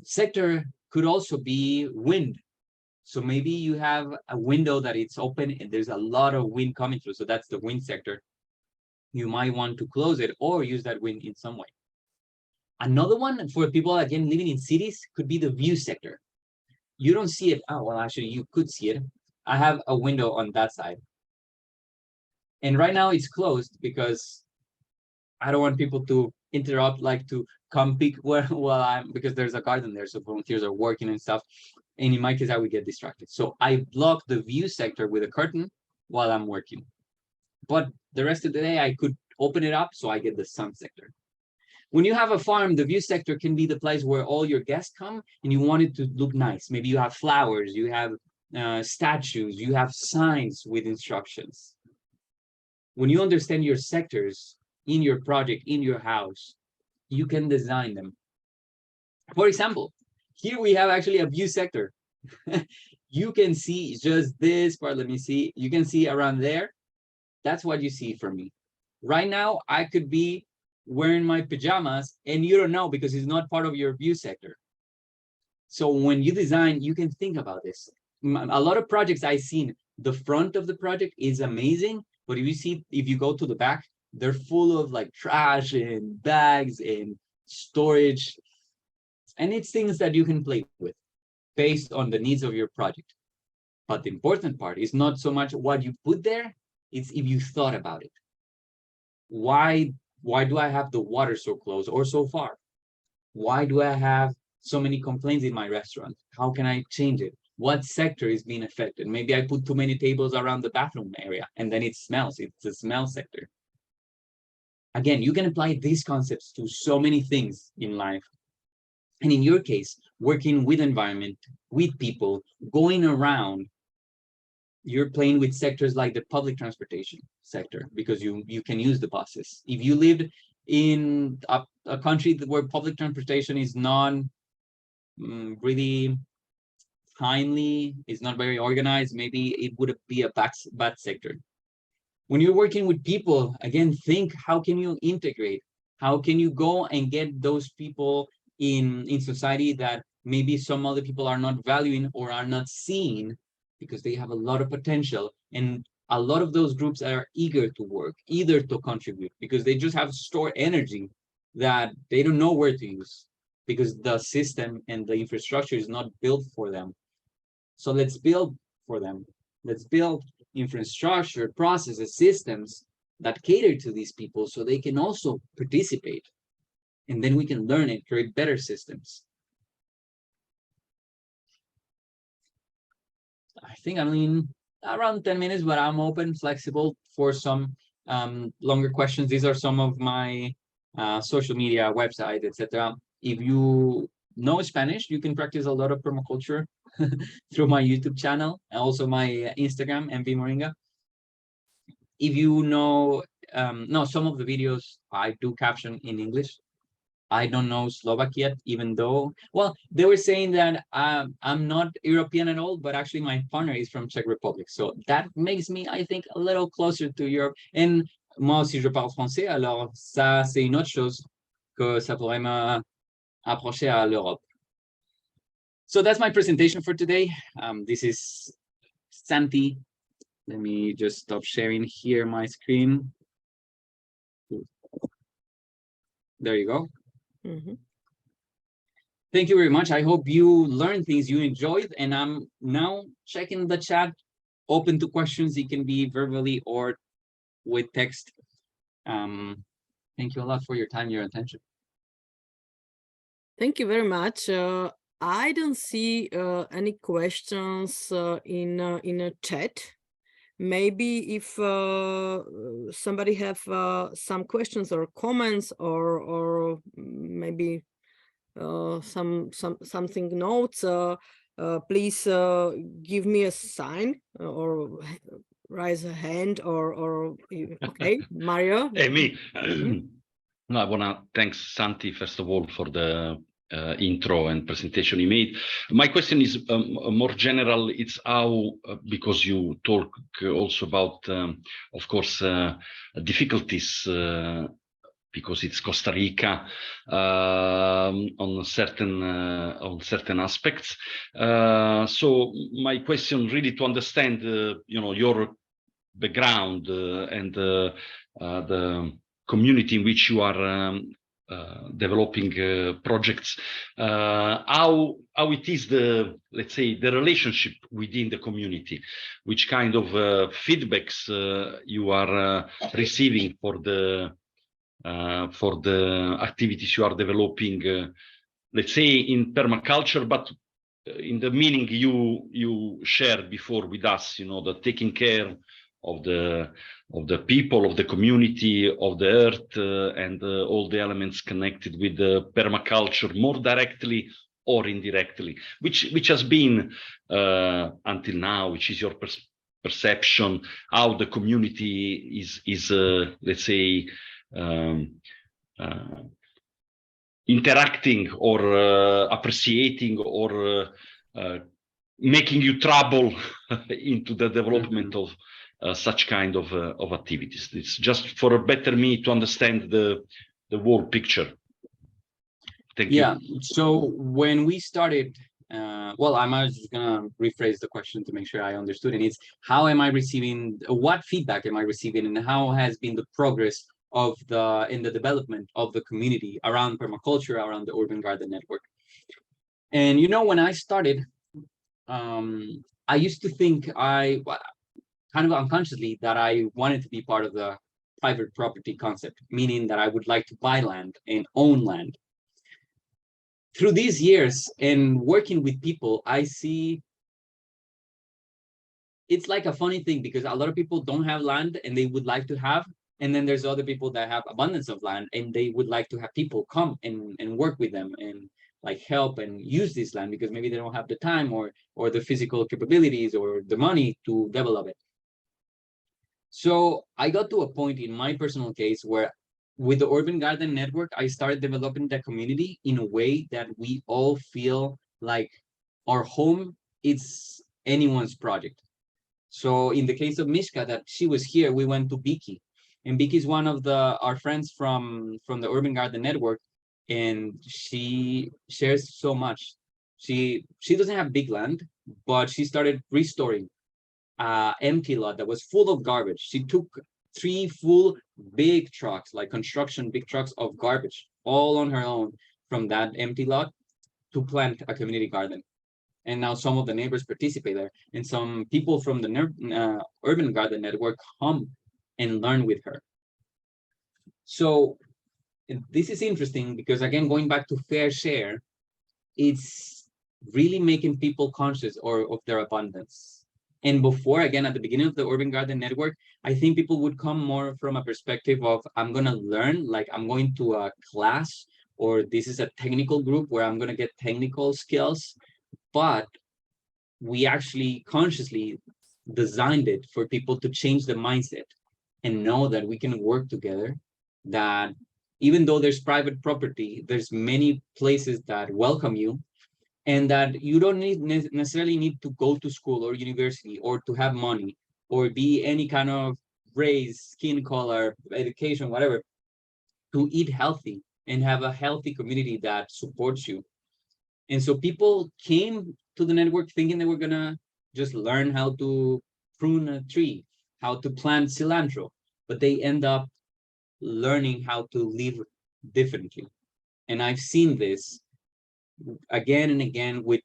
Sector could also be wind. So maybe you have a window that it's open and there's a lot of wind coming through. So that's the wind sector. You might want to close it or use that wind in some way. Another one for people, again, living in cities could be the view sector. You don't see it. Oh, well, actually, you could see it. I have a window on that side. And right now it's closed because I don't want people to interrupt, like to come peek because there's a garden there. So volunteers are working and stuff. And in my case, I would get distracted. So I block the view sector with a curtain while I'm working. But the rest of the day, I could open it up so I get the sun sector. When you have a farm, the view sector can be the place where all your guests come and you want it to look nice. Maybe you have flowers, you have statues, you have signs with instructions. When you understand your sectors in your project, in your house, you can design them. For example, here we have actually a view sector. You can see just this part. Let me see. You can see around there. That's what you see from me. Right now, I could be wearing my pajamas and you don't know because it's not part of your view sector. So when you design, you can think about this. A lot of projects I've seen, the front of the project is amazing, but if you go to the back, they're full of like trash and bags and storage. And it's things that you can play with based on the needs of your project. But the important part is not so much what you put there, it's if you thought about it. Why do I have the water so close or so far? Why do I have so many complaints in my restaurant? How can I change it? What sector is being affected? Maybe I put too many tables around the bathroom area and then it smells. It's a smell sector. Again, you can apply these concepts to so many things in life. And in your case, working with environment, with people, going around, you're playing with sectors like the public transportation sector because you can use the buses. If you lived in a country where public transportation is not really timely, is not very organized, maybe it would be a bad sector. When you're working with people, again, think, how can you integrate? How can you go and get those people in society that maybe some other people are not valuing or are not seeing because they have a lot of potential, and a lot of those groups are eager to work, eager to contribute because they just have stored energy that they don't know where to use because the system and the infrastructure is not built for them. So let's build for them. Let's build infrastructure, processes, systems that cater to these people so they can also participate. And then we can learn and create better systems. I think I'm in around 10 minutes, but I'm open, flexible for some longer questions. These are some of my social media, website, etc. If you know Spanish, you can practice a lot of permaculture through my YouTube channel and also my Instagram, MVM Moringa. If you know, some of the videos I do caption in English. I don't know Slovak yet, even though, well, they were saying that I'm not European at all, but actually my partner is from Czech Republic. So that makes me, I think, a little closer to Europe. And moi aussi, je parle français, alors ça, c'est une autre chose que ça pourrait me approcher à l'Europe. So that's my presentation for today. This is Santi. Let me just stop sharing here my screen. There you go. Mm-hmm. Thank you very much. I hope you learned things you enjoyed, and I'm now checking the chat, open to questions. It can be verbally or with text. Thank you a lot for your time, your attention. Thank you very much. I don't see any questions in a chat. Maybe if somebody have some questions or comments or maybe something notes, please give me a sign or raise a hand or okay, Mario. Hey, me. I want to thank Santi, first of all, for the intro and presentation he made. My question is more general. It's how, because you talk also about, of course, difficulties, because it's Costa Rica on certain aspects. So my question really to understand, your background and the community in which you are developing projects, how it is let's say the relationship within the community, which kind of feedbacks you are receiving for the activities you are developing, let's say in permaculture, but in the meaning you shared before with us, the taking care of the people, of the community, of the earth, and all the elements connected with the permaculture, more directly or indirectly, which has been until now, which is your perception, how the community is let's say interacting or appreciating or making you trouble into the development of such kind of activities. It's just for a better me to understand the whole picture. Thank you. Yeah, so when we started, well, I'm just gonna rephrase the question to make sure I understood it. It's how am I receiving, what feedback am I receiving, and how has been the progress of in the development of the community around permaculture, around the Urban Garden Network. And when I started, I used to think kind of unconsciously that I wanted to be part of the private property concept, meaning that I would like to buy land and own land. Through these years and working with people, I see it's like a funny thing because a lot of people don't have land and they would like to have, and then there's other people that have abundance of land and they would like to have people come and work with them and like help and use this land because maybe they don't have the time or the physical capabilities or the money to develop it. So I got to a point in my personal case where with the Urban Garden Network, I started developing the community in a way that we all feel like our home is anyone's project. So in the case of Mishka, that she was here, we went to Biki. And Biki is one of our friends from the Urban Garden Network, and she shares so much. She doesn't have big land, but she started restoring empty lot that was full of garbage. She took 3 full big trucks, like construction big trucks of garbage, all on her own from that empty lot to plant a community garden. And now some of the neighbors participate there, and some people from the Urban Garden Network come and learn with her. So this is interesting because, again, going back to fair share, it's really making people conscious of their abundance. And before, again, at the beginning of the Urban Garden Network, I think people would come more from a perspective of, I'm going to learn, like I'm going to a class, or this is a technical group where I'm going to get technical skills. But we actually consciously designed it for people to change the mindset and know that we can work together, that even though there's private property, there's many places that welcome you, and that you don't necessarily need to go to school or university or to have money or be any kind of race, skin color, education, whatever, to eat healthy and have a healthy community that supports you. And so people came to the network thinking they were gonna just learn how to prune a tree, how to plant cilantro, but they end up learning how to live differently. And I've seen this again and again with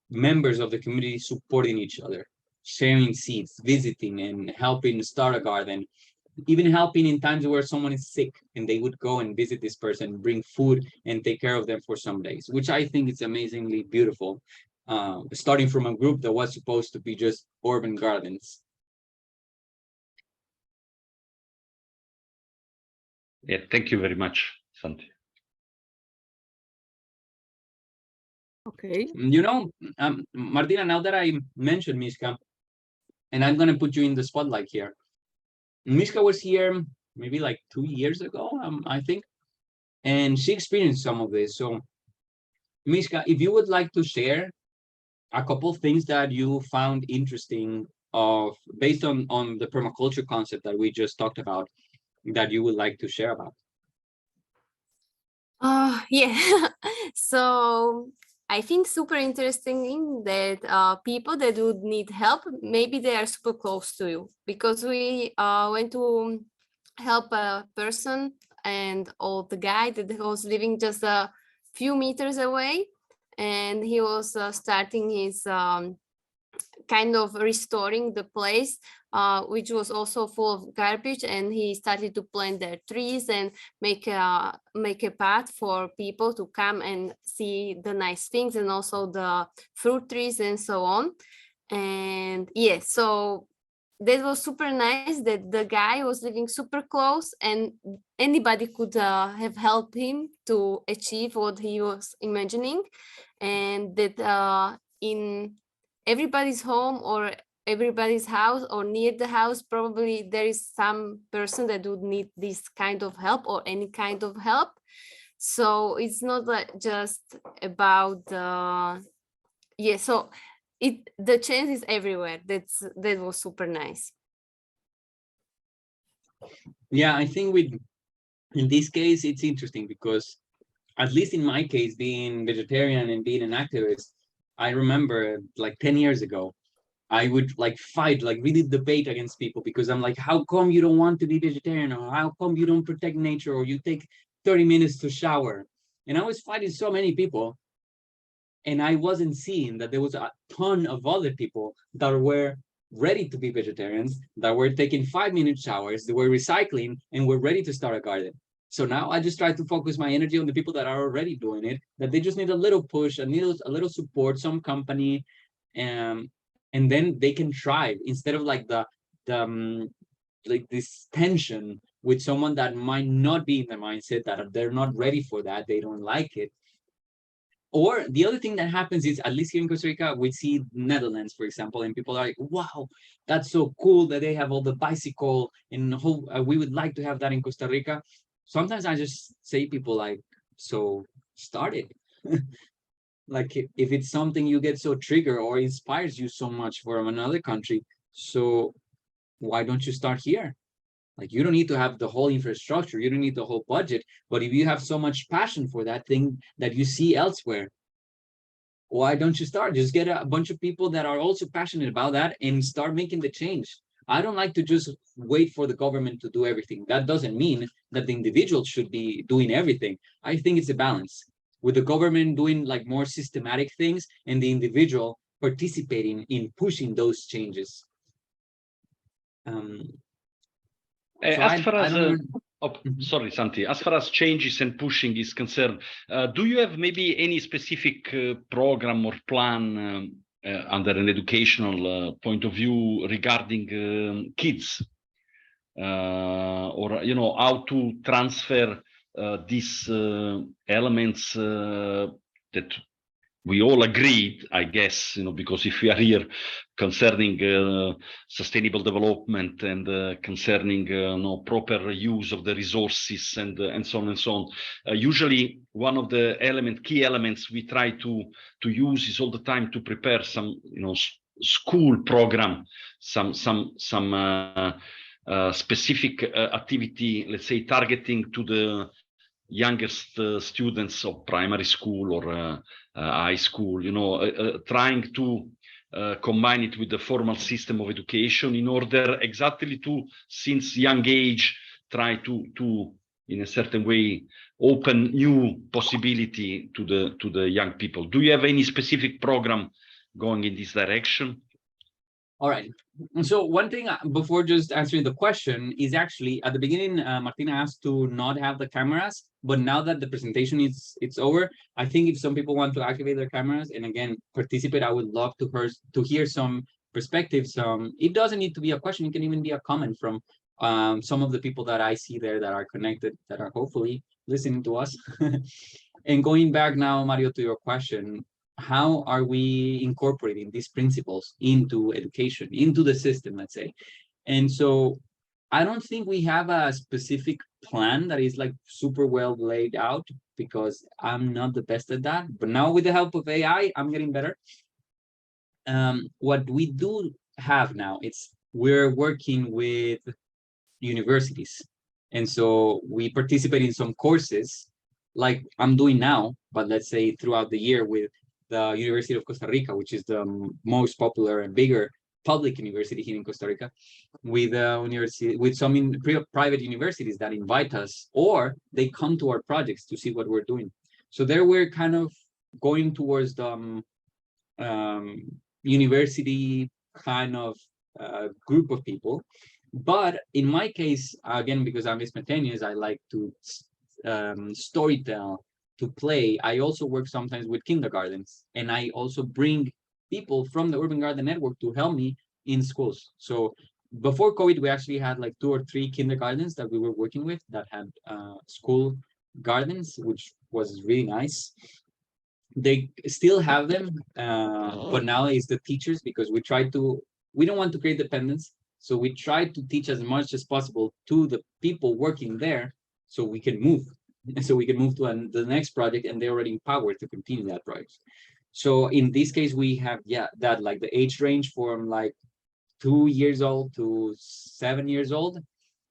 members of the community supporting each other, sharing seeds, visiting and helping start a garden, even helping in times where someone is sick and they would go and visit this person, bring food and take care of them for some days, which I think is amazingly beautiful, starting from a group that was supposed to be just urban gardens. Yeah, thank you very much, Santi. Okay. You know, Martina, now that I mentioned Miska, and I'm going to put you in the spotlight here. Miska was here maybe like 2 years ago, I think, and she experienced some of this. So, Miska, if you would like to share a couple of things that you found interesting based on the permaculture concept that we just talked about, that you would like to share about. Yeah. So I think super interesting that people that would need help, maybe they are super close to you, because we went to help a person, and the guy that was living just a few meters away, and he was starting his kind of restoring the place, which was also full of garbage, and he started to plant their trees and make a path for people to come and see the nice things, and also the fruit trees and so on. And yeah, so that was super nice that the guy was living super close, and anybody could have helped him to achieve what he was imagining, and that in everybody's home or everybody's house or near the house, probably there is some person that would need this kind of help or any kind of help. So it's not just about so the chance is everywhere. That was super nice. Yeah, I think in this case, it's interesting because, at least in my case, being vegetarian and being an activist, I remember like 10 years ago, I would like fight, like really debate against people, because I'm like, how come you don't want to be vegetarian? Or how come you don't protect nature? Or you take 30 minutes to shower? And I was fighting so many people. And I wasn't seeing that there was a ton of other people that were ready to be vegetarians, that were taking 5-minute showers, they were recycling, and were ready to start a garden. So now I just try to focus my energy on the people that are already doing it, that they just need a little push, a little support, some company, and then they can thrive, instead of like like this tension with someone that might not be in the mindset, that they're not ready for that, they don't like it. Or the other thing that happens is, at least here in Costa Rica, we see Netherlands, for example, and people are like, wow, that's so cool that they have all the bicycle, and we would like to have that in Costa Rica. Sometimes I just say people like, so start it. Like if it's something you get so triggered or inspires you so much from another country, so why don't you start here? Like, you don't need to have the whole infrastructure, you don't need the whole budget, but if you have so much passion for that thing that you see elsewhere, why don't you start? Just get a bunch of people that are also passionate about that and start making the change. I don't like to just wait for the government to do everything. That doesn't mean that the individual should be doing everything. I think it's a balance, with the government doing like more systematic things and the individual participating in pushing those changes. Sorry, Santi. As far as changes and pushing is concerned, do you have maybe any specific program or plan under an educational point of view regarding kids, or how to transfer these elements that we all agreed, I guess, because if we are here concerning sustainable development and concerning proper use of the resources and so on and so on, usually one of the key elements we try to use is all the time to prepare some school program, some specific activity, let's say targeting to the youngest students of primary school or high school, trying to combine it with the formal system of education in order exactly to, since young age, try to in a certain way open new possibility to the young people. Do you have any specific program going in this direction? All right. So one thing before just answering the question is, actually at the beginning, Martina asked to not have the cameras, but now that the presentation it's over, I think if some people want to activate their cameras and again participate, I would love to hear some perspectives. It doesn't need to be a question; it can even be a comment from some of the people that I see there that are connected, that are hopefully listening to us. And going back now, Mario, to your question, how are we incorporating these principles into education, into the system, let's say. And so I don't think we have a specific plan that is like super well laid out, because I'm not the best at that. But now with the help of AI, I'm getting better. What we do have now, we're working with universities. And so we participate in some courses like I'm doing now, but let's say throughout the year with the University of Costa Rica, which is the most popular and bigger public university here in Costa Rica, with some private universities that invite us, or they come to our projects to see what we're doing. So there we're kind of going towards the university kind of group of people. But in my case, again, because I'm spontaneous, I like to storytell, to play. I also work sometimes with kindergartens, and I also bring people from the Urban Garden Network to help me in schools. So before COVID, we actually had like 2 or 3 kindergartens that we were working with that had school gardens, which was really nice. They still have them, but now it's the teachers, because we don't want to create dependence. So we try to teach as much as possible to the people working there, so we can move. And so we can move to the next project, and they're already empowered to continue that project. So in this case, we have, that like the age range from like 2 years old to 7 years old.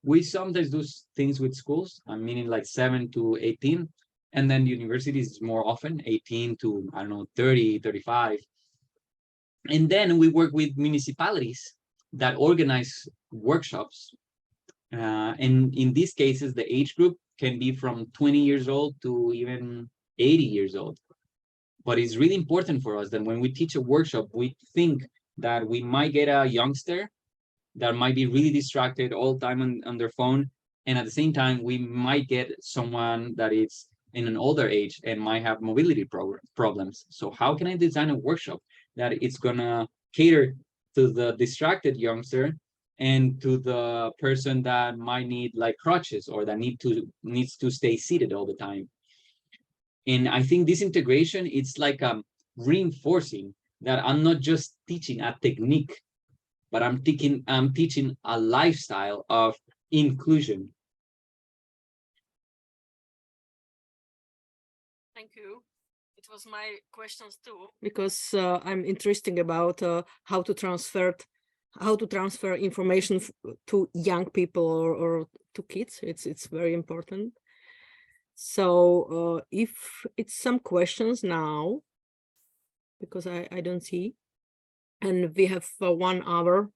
We sometimes do things with schools, meaning like 7 to 18. And then universities more often, 18 to, I don't know, 30, 35. And then we work with municipalities that organize workshops. And in these cases, the age group can be from 20 years old to even 80 years old. But it's really important for us that when we teach a workshop, we think that we might get a youngster that might be really distracted all the time on their phone. And at the same time, we might get someone that is in an older age and might have mobility problems. So how can I design a workshop that it's gonna cater to the distracted youngster and to the person that might need like crutches, or that needs to stay seated all the time? And I think this integration, it's like reinforcing that I'm not just teaching a technique, but I'm teaching a lifestyle of inclusion. Thank you. It was my questions too, because I'm interested about how to transfer information to young people or to kids. It's very important. So if it's some questions now, because I don't see, and we have 1 hour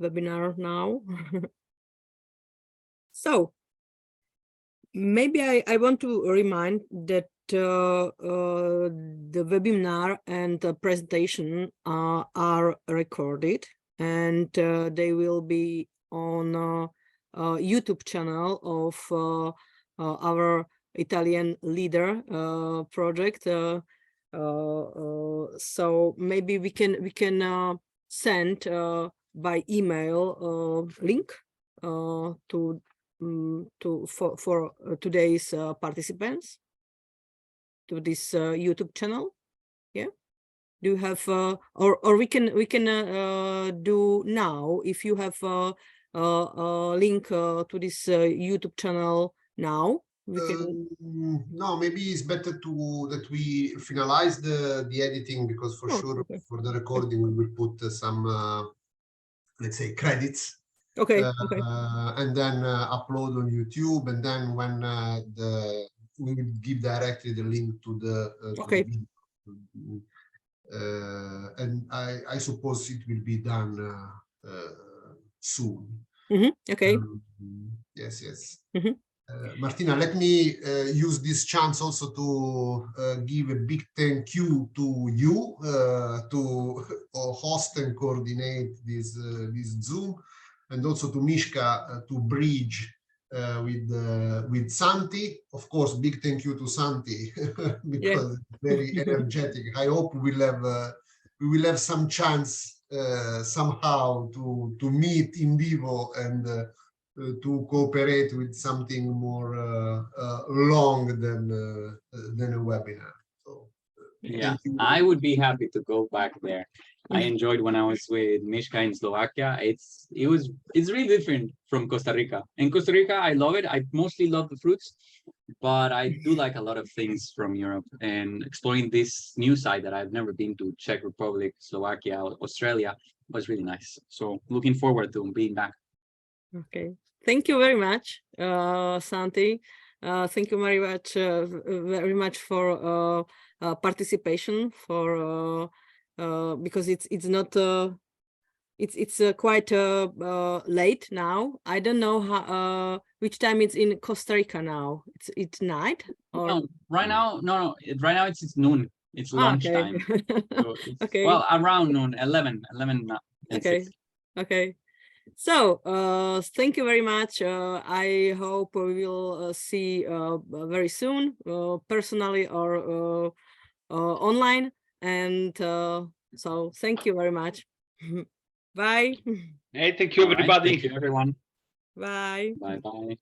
webinar now. So maybe I want to remind that the webinar and the presentation are recorded, and they will be on YouTube channel of our Italian leader project. So maybe we can send by email link for today's participants to this YouTube channel. Yeah, do you have or we can do now, if you have a link to this YouTube channel now. We can... No, maybe it's better that we finalize the editing, because for sure, okay. For the recording we will put some let's say credits. Okay. And then upload on YouTube, and then when we will give directly the link to the okay. To the video. And I suppose it will be done soon. Okay. Yes. Martina, let me use this chance also to give a big thank you to you to host and coordinate this Zoom, and also to Mishka to bridge with Santi. Of course, big thank you to Santi because it's very energetic. I hope we will have some chance somehow to meet in vivo and to cooperate with something more long than a webinar. So Yeah, I would be happy to go back there. I enjoyed when I was with Mishka in Slovakia. It's really different from Costa Rica. In Costa Rica, I love it. I mostly love the fruits, but I do like a lot of things from Europe, and exploring this new side that I've never been to, Czech Republic, Slovakia, Australia, was really nice. So looking forward to being back. Okay, thank you very much, Santi. Thank you very much for participation, for because it's not it's quite late now. I don't know how which time it's in Costa Rica now. It's night, or No, right now, no. Right now it's noon. It's lunchtime. okay. So Okay. well, around noon, 11 now. Okay. 6. Okay. So thank you very much. I hope we will see very soon, personally or online. And so thank you very much. Bye. Hey, thank you, All right, everybody. thank you, everyone. Bye. Bye bye.